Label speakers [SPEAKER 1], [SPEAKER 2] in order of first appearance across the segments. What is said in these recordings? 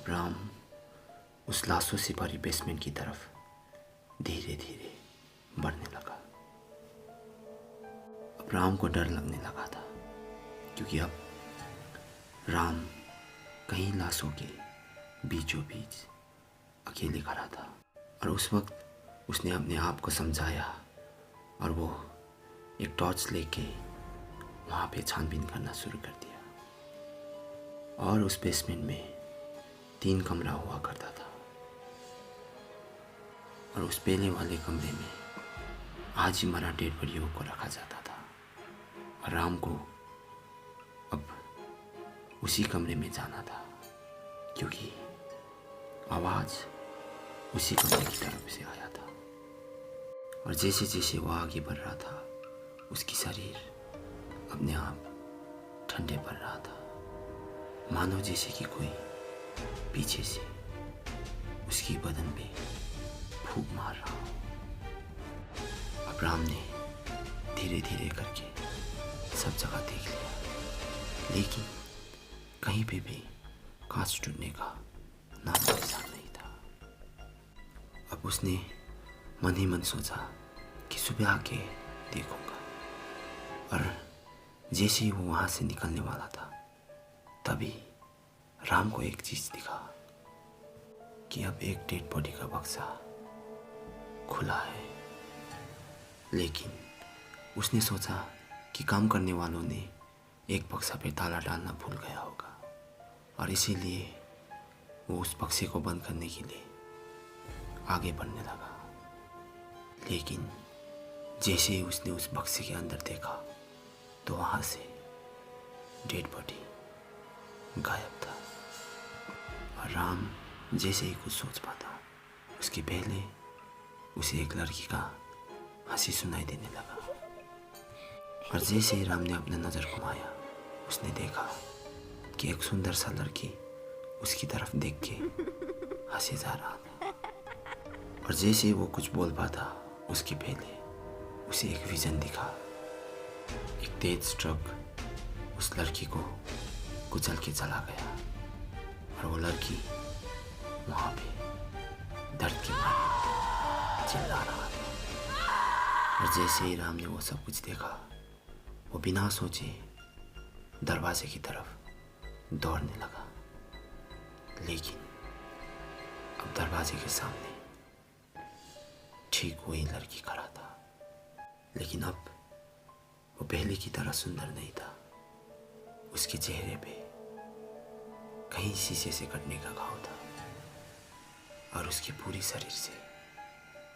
[SPEAKER 1] राम उस लाशों से भरी बेसमेंट की तरफ धीरे धीरे बढ़ने लगा। अब राम को डर लगने लगा था, क्योंकि अब राम कई लाशों के बीचों बीच अकेले खड़ा था। और उस वक्त उसने अपने आप को समझाया और वो एक टॉर्च लेके वहाँ पे छानबीन करना शुरू कर दिया। और उस बेसमेंट में 3 कमरा हुआ करता था, और उस पहले वाले कमरे में आज ही मरा डेड बॉडियों को रखा जाता था। और राम को अब उसी कमरे में जाना था, क्योंकि आवाज़ उसी कमरे की तरफ से आया था। और जैसे जैसे वो आगे बढ़ रहा था, उसकी शरीर अपने आप ठंडे पड़ रहा था, मानो जैसे कि कोई पीछे से उसकी बदन पे फूंक मार रहा हो। अब राम ने धीरे धीरे करके सब जगह देख लिया, लेकिन कहीं पे भी कांच टूटने का नाम निशान नहीं था। अब उसने मन ही मन सोचा कि सुबह आके देखूंगा। और जैसे ही वो वहाँ से निकलने वाला था, तभी राम को एक चीज दिखा कि अब एक डेड बॉडी का बक्सा खुला है। लेकिन उसने सोचा कि काम करने वालों ने एक बक्सा पे ताला डालना भूल गया होगा, और इसीलिए वो उस बक्से को बंद करने के लिए आगे बढ़ने लगा। लेकिन जैसे ही उसने उस बक्से के अंदर देखा, तो वहाँ से डेड बॉडी गायब था। और राम जैसे ही कुछ सोच पाता, उसके पहले उसे एक लड़की का हंसी सुनाई देने लगा। और जैसे ही राम ने अपना नज़र घुमाया, उसने देखा कि एक सुंदर सा लड़की उसकी तरफ देख के हंसे जा रहा था। और जैसे ही वो कुछ बोल पाता, उसके पहले उसे एक विजन दिखा। एक तेज ट्रक उस लड़की को कुचल के चला गया, और वो लड़की वहाँ पे दर्द के मारे चिल्ला रहा था। और जैसे ही राम ने वो सब कुछ देखा, वो बिना सोचे दरवाजे की तरफ दौड़ने लगा। लेकिन अब दरवाजे के सामने ठीक वही लड़की खड़ा था, लेकिन अब वो पहले की तरह सुंदर नहीं था। उसके चेहरे पे कहीं शीशे से कटने का घाव था, और उसके पूरी शरीर से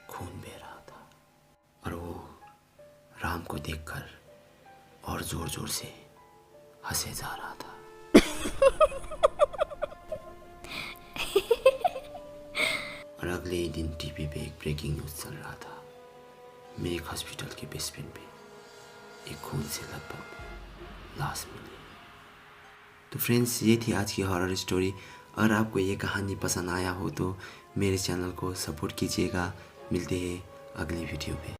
[SPEAKER 1] खून बह रहा था। और वो राम को देखकर और जोर जोर से हंसे जा रहा था। और अगले ही दिन टीवी पे एक ब्रेकिंग न्यूज़ चल रहा था। मेरे हॉस्पिटल के बेसमेंट पे एक खून से लथपथ लाश मिली। तो फ्रेंड्स, ये थी आज की हॉरर स्टोरी। अगर आपको ये कहानी पसंद आया हो तो मेरे चैनल को सपोर्ट कीजिएगा। मिलते हैं अगली वीडियो पे।